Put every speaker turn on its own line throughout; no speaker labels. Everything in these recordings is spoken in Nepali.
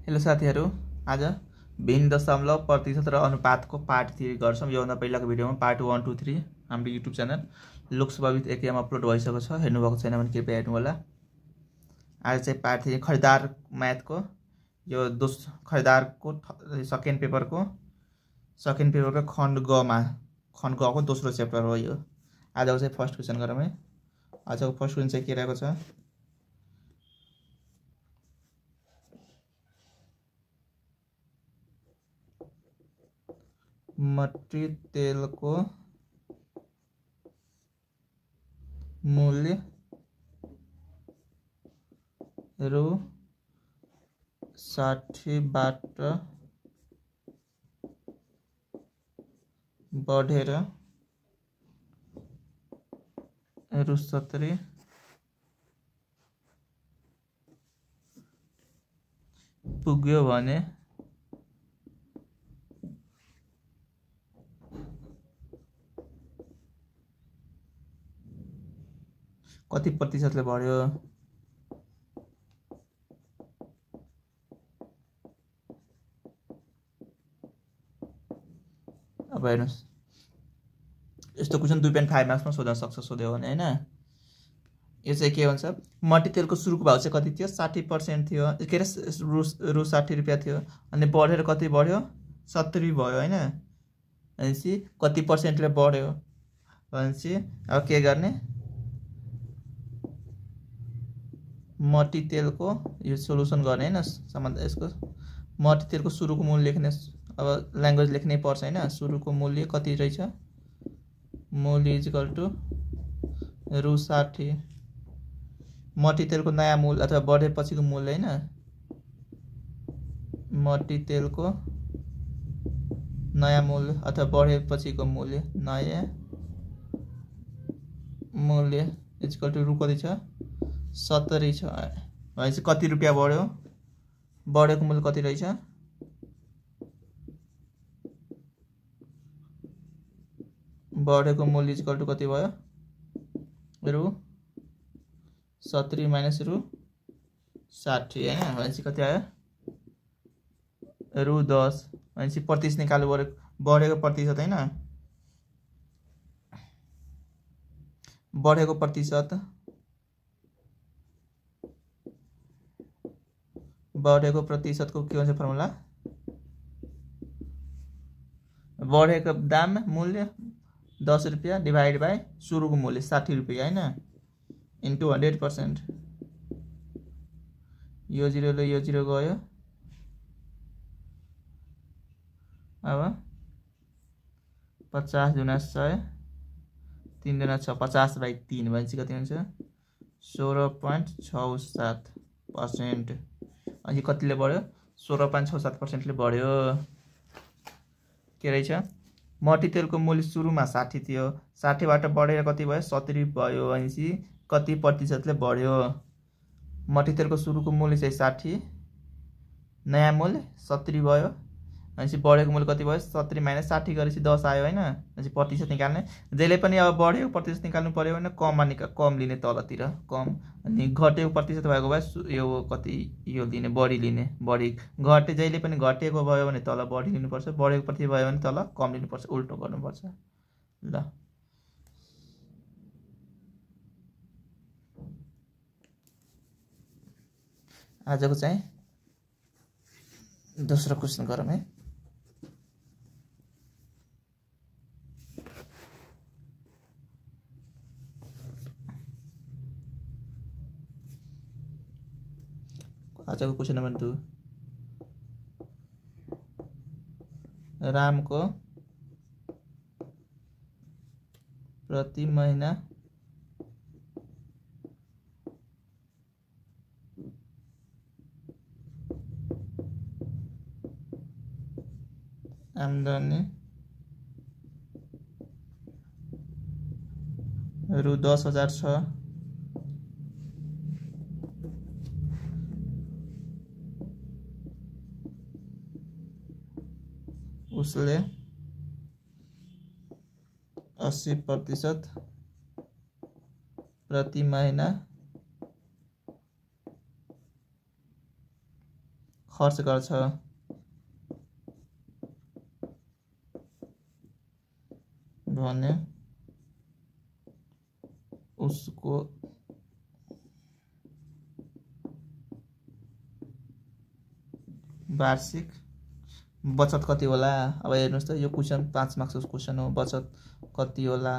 हेलो साथीहरू, आज भिन्न दशमलव प्रतिशत र अनुपातको पार्ट 3 गर्छौँ। योभन्दा पहिलाको भिडियोमा पार्ट 1, 2, 3 हाम्रो युट्युब च्यानल लोकसभाविद एकेमा अपलोड भइसकेको छ। हेर्नुभएको छैन भने कृपया हेर्नुहोला। आज चाहिँ पार्ट 3 खरिदार म्याथको यो खरिदारको सेकेन्ड पेपरको खण्ड गको दोस्रो च्याप्टर हो यो। आजको चाहिँ फर्स्ट क्वेसन गरौँ है। आजको फर्स्ट क्वेसन चाहिँ के रहेको छ? मट्टी तेलको मूल्य रु 60 बाट बढेर रु 70 पुग्यो भने कति प्रतिशतले बढ्यो? अब हेर्नुहोस्, यस्तो क्वेसन 2.5 मार्क्समा सोध्न सक्छ सोध्यो भने हैन। यो चाहिँ के भन्छ? मट्टी तेलको सुरुको भाउ चाहिँ कति थियो? 60% थियो, के अरे रु 60 रुपियाँ थियो। अनि बढेर कति बढ्यो? 70 भयो हैन। भनेपछि कति पर्सेन्टले बढ्यो भनेपछि अब के गर्ने? मट्टी तेलको यो सोलुसन गर्ने हैन, सम्बन्ध यसको मट्टी तेलको सुरुको मूल्य लेख्ने। अब ल्याङ्ग्वेज लेख्नै पर्छ हैन। सुरुको मूल्य कति रहेछ? मूल्य इक्वल टु रु 60। मट्टी तेलको नयाँ मूल्य अथवा बढेपछिको मूल्य हैन। मट्टी तेलको नयाँ मूल्य अथवा बढेपछिको मूल्य, नयाँ मूल्य इक्वल टु रु कति छ? 70 छ। भनेपछि कति रुपियाँ बढ्यो? बढेको मूल्य कति रहेछ? बढेको मूल्य इक्वल टु कति भयो? रु 70 माइनस रु 60 हैन। भनेपछि कति आयो? रु 10। भनेपछि प्रतिशत निकाल्नु पर्यो। बढेको प्रतिशत हैन, बढेको प्रतिशत, बढेको प्रतिशतको के हुन्छ फर्मुला? बढेको दाम मूल्य 10 रुपियाँ डिभाइड बाई सुरुको मूल्य 60 रुपियाँ हैन, इन्टु 100%। यो 0 ले यो 0 गयो। अब 50 गुणा 100, 3 गुणा 6, 50/3 भनेपछि कति हुन्छ? 16.67%। अनि कतिले बढ्यो? 16.67%ले बढ्यो। के रहेछ? मट्टी तेलको मूल्य सुरुमा 60 थियो, 60 बाट बढेर कति भयो? 70 भयो। भनेपछि कति प्रतिशतले बढ्यो? मट्टी तेलको सुरुको मूल्य चाहिँ 60, नयाँ मूल्य 70 भयो। भनेपछि बढेको मूल्य कति भयो? 70 माइनस 60 गरेपछि 10 आयो हैन। भनेपछि प्रतिशत निकाल्ने। जहिले पनि अब बढेको प्रतिशत निकाल्नु पर्यो भने कम लिने, तलतिर कम। अनि घटेको प्रतिशत भएको भए यो कति यो लिने, बढी लिने। बढी जहिले पनि घटेको भयो भने तल बढी लिनुपर्छ, बढेको प्रतिशत भयो भने तल कम लिनुपर्छ, उल्टो गर्नुपर्छ। ल आजको चाहिँ दोस्रो क्वेसन गरौँ है। आजको क्वेसन नम्बर 2, रामको प्रति महिना आम्दानी रु 10,000 छ। उसले 80% प्रति महीना खर्च गर्छ भने उसको वार्षिक बचत कति होला। अब हेर्नुस् त यो क्वेशन 5 मार्क्सको क्वेशन हो। बचत कति होला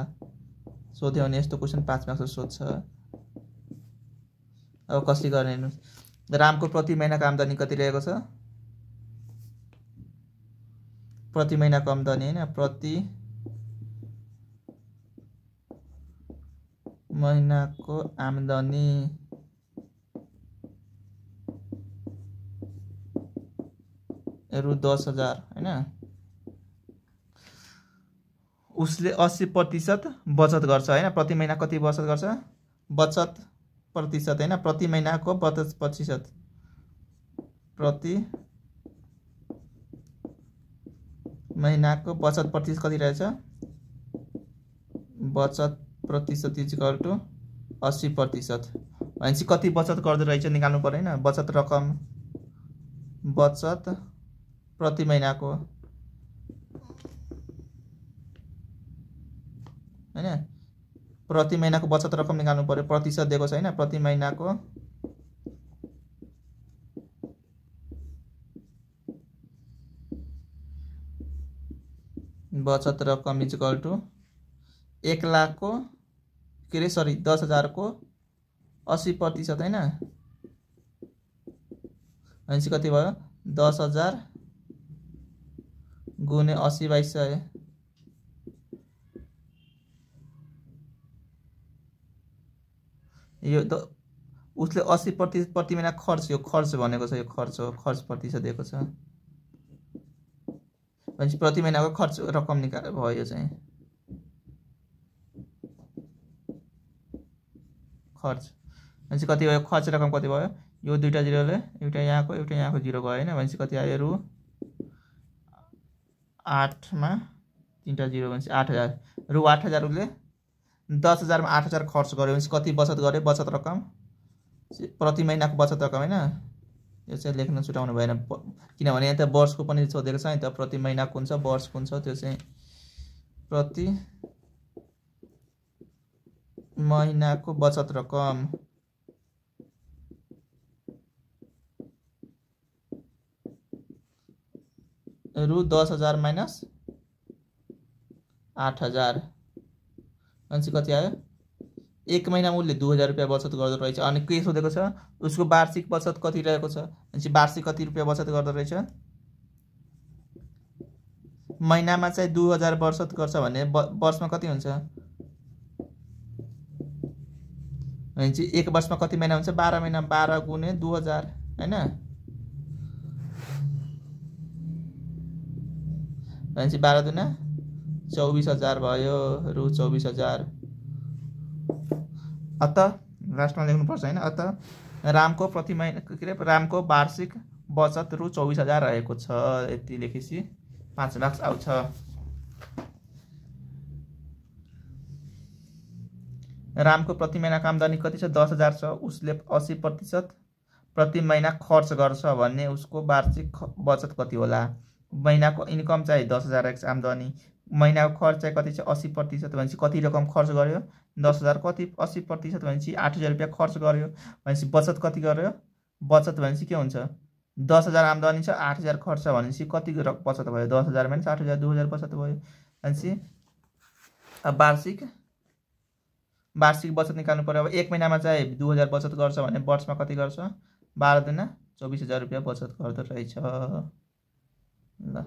सोध्यो भने यस्तो क्वेशन 5 मार्क्सको सोध्छ। अब कसले गर्ने हेर्नुस्। रामको प्रति महिनाको आम्दानी कति रहेको छ। प्रति महिनाको आम्दानी हैन, प्रति महिनाको आम्दानी रु 10,000 हैन। उसले 80% बचत गर्छ हैन। प्रति महिना कति बचत गर्छ। बचत प्रतिशत हैन, प्रति महिनाको बचत प्रतिशत। प्रति महिनाको बचत प्रतिशत कति रहेछ। बचत प्रतिशत इक्वल टु 80%। भनेपछि कति बचत गर्दै रहेछ निकाल्नु पर्यो हैन। बचत रकम, बचत प्रति महिनाको हैन। प्रति महिनाको बचत रकम निकाल्नु पर्यो। प्रतिशत दिएको छ हैन। प्रति महिनाको बचत रकम इक्वल टु 1 लाखको के रे सरी 10,000 को 80% हैन। भनेपछि कति भयो 10,000 गुणे 80/100। यो उसले 80% प्रति महिना खर्च, यो खर्च भनेको छ। यो खर्च हो, खर्च प्रतिशत दिएको छ। भनेपछि प्रति महिनाको खर्च रकम निकाले भयो। यो चाहिँ खर्च भनेपछि कति भयो। खर्च रकम कति भयो। यो दुईटा जिरोले एउटा यहाँको जिरो गयो हैन। भनेपछि कति आयो रु 8 मा 3टा जिरो भनेपछि 8,000। रु 8,000 उसले 10,000 मा 8,000 खर्च गर्यो भनेपछि कति बचत गर्यो। बचत रकम प्रति महिनाको बचत रकम हैन। यो चाहिँ लेख्न छुटाउनु भएन किनभने यहाँ त वर्षको पनि सोधेको छ नि त। प्रति महिना कुन छ, वर्ष कुन छ, त्यो चाहिँ प्रति महिनाको बचत रकम रु 10,000 माइनस 8,000 भनेपछि कति आयो। 1 महिनामा उसले 2,000 रुपियाँ बचत गर्दो रहेछ। अनि के सोधेको छ उसको वार्षिक बचत कति रहेको छ। भनेपछि वार्षिक कति रुपियाँ बचत गर्दो रहेछ। महिनामा चाहिँ 2,000 बचत गर्छ भने वर्षमा कति हुन्छ। भनेपछि 1 वर्षमा कति महिना हुन्छ 12 महिना। 12 गुणे 2,000 हैन। भनेपछि 12 दुना 24,000 भयो रु 24,000। अत लास्टमा लेख्नुपर्छ हैन। अत रामको प्रति महिना के रे रामको वार्षिक बचत रु 24,000 रहेको छ। यति लेखेपछि 5 मार्क्स आउँछ। रामको प्रति महिनाको आम्दानी कति छ 10,000 छ। उसले 80% प्रति महिना खर्च गर्छ भन्ने उसको वार्षिक बचत कति होला। महिनाको इन्कम चाहिँ 10,000 आम्दानी, महिनाको खर्च चाहिँ कति छ 80%। भनेपछि कति रकम खर्च गर्यो 10,000 कति 80% भनेपछि 8,000 रुपियाँ खर्च गर्यो। भनेपछि बचत कति गर्यो। बचत भनेपछि के हुन्छ 10,000 आम्दानी छ 8,000 खर्च भनेपछि कति बचत भयो 10,000 माइनस 8,000 2,000 बचत भयो। भनेपछि अब वार्षिक बचत निकाल्नु पर्यो। अब 1 महिनामा चाहिँ 2,000 बचत गर्छ भने वर्षमा कति गर्छ 12 दुना 24,000 रुपियाँ बचत गर्दो रहेछ। ल